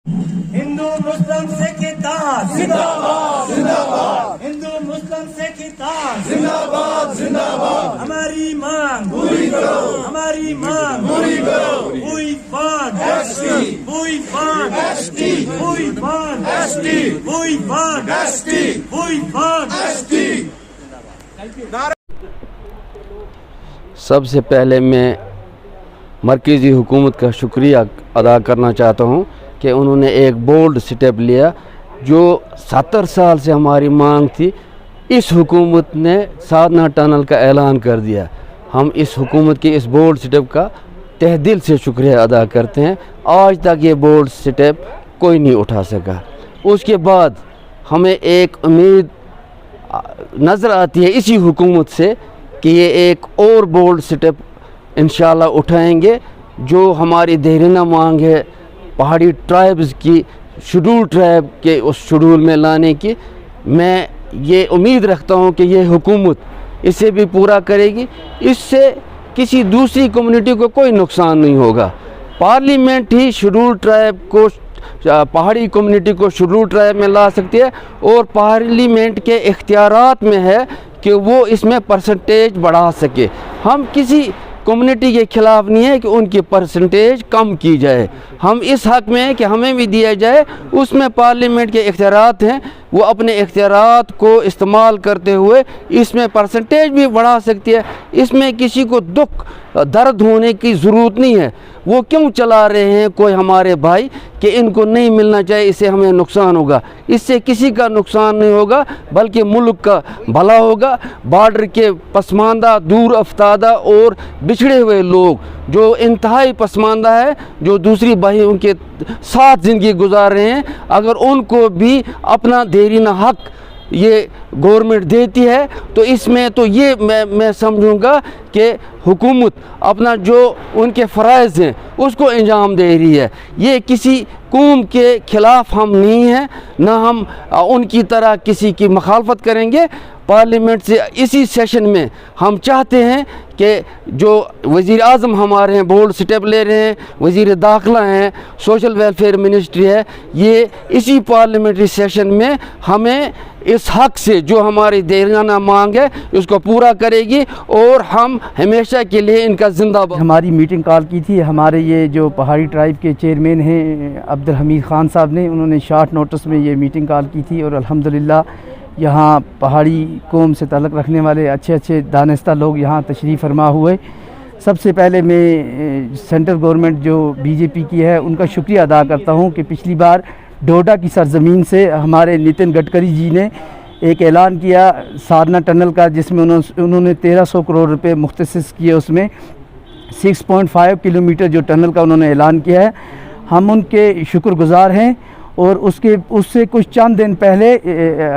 हिंदू मुस्लिम सिख इत्तेहाद जिंदाबाद जिंदाबाद, हिंदू मुस्लिम सिख इत्तेहाद जिंदाबाद जिंदाबाद, हमारी मांग पूरी करो, हमारी मांग पूरी करो, we want ST, we want ST, we want ST, we want ST, we want ST. सबसे पहले मैं मरकज़ी हुकूमत का शुक्रिया अदा करना चाहता हूँ कि उन्होंने एक बोल्ड स्टेप लिया। जो 70 साल से हमारी मांग थी, इस हुकूमत ने साधना टनल का ऐलान कर दिया। हम इस हुकूमत के इस बोल्ड स्टेप का तहे दिल से शुक्रिया अदा करते हैं। आज तक ये बोल्ड स्टेप कोई नहीं उठा सका। उसके बाद हमें एक उम्मीद नज़र आती है इसी हुकूमत से कि ये एक और बोल्ड स्टेप इंशाल्लाह उठाएंगे। जो हमारी देरीना मांग है पहाड़ी ट्राइब्स की, शेड्यूल ट्राइब के उस शेड्यूल में लाने की, मैं ये उम्मीद रखता हूँ कि ये हुकूमत इसे भी पूरा करेगी। इससे किसी दूसरी कम्युनिटी को कोई नुकसान नहीं होगा। पार्लियामेंट ही शेड्यूल ट्राइब को, पहाड़ी कम्युनिटी को शेड्यूल ट्राइब में ला सकती है और पार्लियामेंट के इख्तियारात में है कि वो इसमें परसेंटेज बढ़ा सके। हम किसी कम्युनिटी के ख़िलाफ़ नहीं है कि उनकी परसेंटेज कम की जाए। हम इस हक़ में है कि हमें भी दिया जाए। उसमें पार्लियामेंट के इख्तियारात हैं, वो अपने इख्तियारात को इस्तेमाल करते हुए इसमें परसेंटेज भी बढ़ा सकती है। इसमें किसी को दुख दर्द होने की ज़रूरत नहीं है। वो क्यों चला रहे हैं कोई हमारे भाई कि इनको नहीं मिलना चाहिए, इससे हमें नुकसान होगा। इससे किसी का नुकसान नहीं होगा बल्कि मुल्क का भला होगा। बॉर्डर के पसमानदा, दूर अफ्तादा और बिछड़े हुए लोग जो इंतहाई पसमानदा है, जो दूसरी भाई उनके साथ ज़िंदगी गुजार रहे हैं, अगर उनको भी अपना देरीना हक़ ये गवर्नमेंट देती है तो इसमें तो ये मैं समझूंगा कि हुकूमत अपना जो उनके फ़राइज़ हैं उसको अंजाम दे रही है। ये किसी कौम के ख़िलाफ़ हम नहीं हैं, ना हम उनकी तरह किसी की मुखालफत करेंगे। पार्लियामेंट से इसी सेशन में हम चाहते हैं कि जो वज़ीर आज़म हमारे हैं बोल्ड स्टेप ले रहे हैं, वज़ीर दाखिला हैं, सोशल वेलफेयर मिनिस्ट्री है, ये इसी पार्लियामेंट्री सेशन में हमें इस हक़ से जो हमारी देरीना मांग है उसको पूरा करेगी और हम हमेशा के लिए इनका जिंदाबाद। हमारी मीटिंग कॉल की थी हमारे ये जो पहाड़ी ट्राइब के चेयरमैन हैं अब्दुल हमीद ख़ान साहब ने, उन्होंने शॉर्ट नोटिस में ये मीटिंग कॉल की थी और अल्हम्दुलिल्लाह यहाँ पहाड़ी कौम से ताल्लुक़ रखने वाले अच्छे दानिस्ता लोग यहाँ तशरीफ़ फरमा हुए। सबसे पहले मैं सेंट्रल गवर्नमेंट जो बीजेपी की है उनका शुक्रिया अदा करता हूँ कि पिछली बार डोडा की सरज़मीन से हमारे नितिन गडकरी जी ने एक ऐलान किया साधना टनल का, जिसमें उन्होंने 1300 करोड़ रुपए मुख्तसिस किए। उसमें 6.5 किलोमीटर जो टनल का उन्होंने ऐलान किया है, हम उनके शुक्रगुज़ार हैं। और उससे कुछ चंद दिन पहले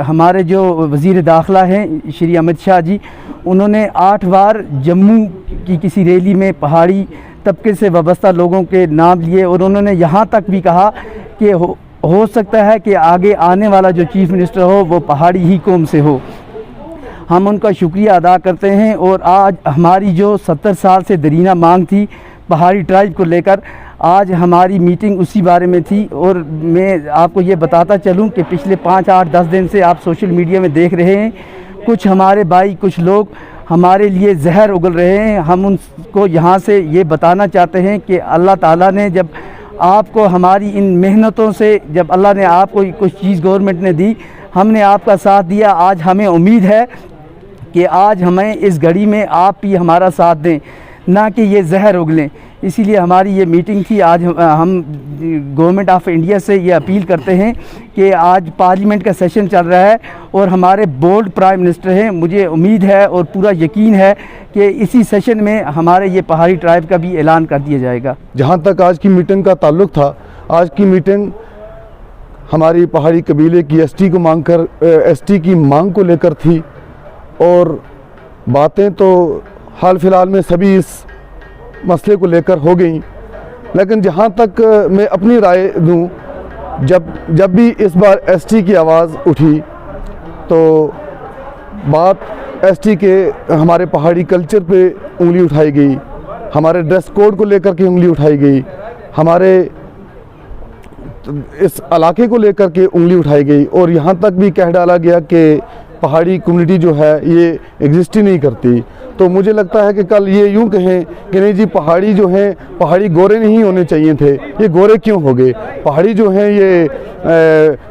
हमारे जो वज़ीर दाखिला हैं श्री अमित शाह जी, उन्होंने 8 बार जम्मू की किसी रैली में पहाड़ी तबके से वाबस्ता लोगों के नाम लिए और उन्होंने यहाँ तक भी कहा कि हो सकता है कि आगे आने वाला जो चीफ़ मिनिस्टर हो वो पहाड़ी ही कौम से हो। हम उनका शुक्रिया अदा करते हैं। और आज हमारी जो 70 साल से दरीना मांग थी पहाड़ी ट्राइब को लेकर, आज हमारी मीटिंग उसी बारे में थी। और मैं आपको ये बताता चलूं कि पिछले 5, 8, 10 दिन से आप सोशल मीडिया में देख रहे हैं, कुछ हमारे भाई, कुछ लोग हमारे लिए जहर उगल रहे हैं। हम उनको यहाँ से ये बताना चाहते हैं कि अल्लाह ताला ने जब आपको हमारी इन मेहनतों से, जब अल्लाह ने आपको कुछ चीज़ गवर्नमेंट ने दी, हमने आपका साथ दिया। आज हमें उम्मीद है कि आज हमें इस घड़ी में आप भी हमारा साथ दें, ना कि ये जहर उगलें। इसीलिए हमारी ये मीटिंग थी। आज हम गवर्नमेंट ऑफ इंडिया से ये अपील करते हैं कि आज पार्लियामेंट का सेशन चल रहा है और हमारे बोल्ड प्राइम मिनिस्टर हैं। मुझे उम्मीद है और पूरा यकीन है कि इसी सेशन में हमारे ये पहाड़ी ट्राइब का भी ऐलान कर दिया जाएगा। जहाँ तक आज की मीटिंग का ताल्लुक़ था, आज की मीटिंग हमारी पहाड़ी कबीले की एसटी की मांग को लेकर थी। और बातें तो हाल फिलहाल में सभी इस मसले को लेकर हो गई, लेकिन जहाँ तक मैं अपनी राय दूँ, जब भी इस बार एसटी की आवाज़ उठी तो बात एसटी के हमारे पहाड़ी कल्चर पे उंगली उठाई गई, हमारे ड्रेस कोड को लेकर के उंगली उठाई गई, हमारे इस इलाके को लेकर के उंगली उठाई गई और यहाँ तक भी कह डाला गया कि पहाड़ी कम्युनिटी जो है ये एग्जिस्ट ही नहीं करती। तो मुझे लगता है कि कल ये यूं कहें कि नहीं जी पहाड़ी जो हैं, पहाड़ी गोरे नहीं होने चाहिए थे, ये गोरे क्यों हो गए, पहाड़ी जो हैं ये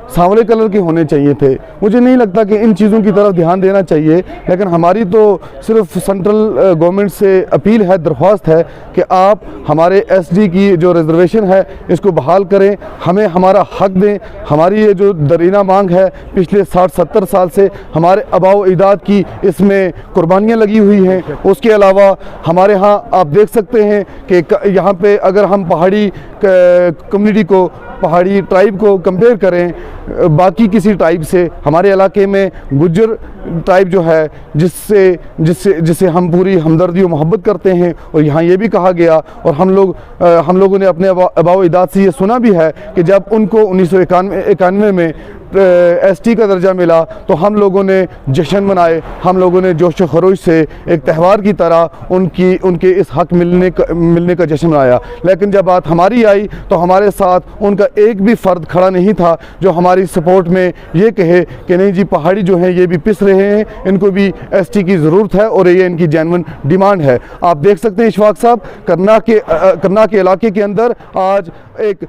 सांवले कलर के होने चाहिए थे। मुझे नहीं लगता कि इन चीज़ों की तरफ ध्यान देना चाहिए, लेकिन हमारी तो सिर्फ सेंट्रल गवर्नमेंट से अपील है, दरख्वास्त है कि आप हमारे एसडी की जो रिजर्वेशन है इसको बहाल करें, हमें हमारा हक दें। हमारी ये जो दरीना मांग है पिछले 60-70 साल से हमारे आबाओ अजदाद की इसमें कुर्बानियाँ लगी हुई हैं। उसके अलावा हमारे यहाँ आप देख सकते हैं कि यहाँ पे अगर हम पहाड़ी कम्युनिटी को, पहाड़ी ट्राइब को कंपेयर करें बाकी किसी ट्राइब से, हमारे इलाके में गुज्जर ट्राइब जो है जिससे हम पूरी हमदर्दी और मोहब्बत करते हैं। और यहाँ ये भी कहा गया और हम लोगों ने अपने आबाओ अजदाद से ये सुना भी है कि जब उनको 1991 में एसटी का दर्जा मिला तो हम लोगों ने जश्न मनाए, हम लोगों ने जोश व खरोश से एक त्यौहार की तरह उनके इस हक मिलने का जश्न मनाया। लेकिन जब बात हमारी आई तो हमारे साथ उनका एक भी फ़र्द खड़ा नहीं था जो हमारी सपोर्ट में ये कहे कि नहीं जी पहाड़ी जो हैं ये भी पिस रहे हैं, इनको भी एसटी की ज़रूरत है और ये इनकी जेन्युइन डिमांड है। आप देख सकते हैं इशफाक साहब, करना के इलाके के अंदर आज एक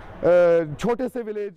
छोटे से विलेज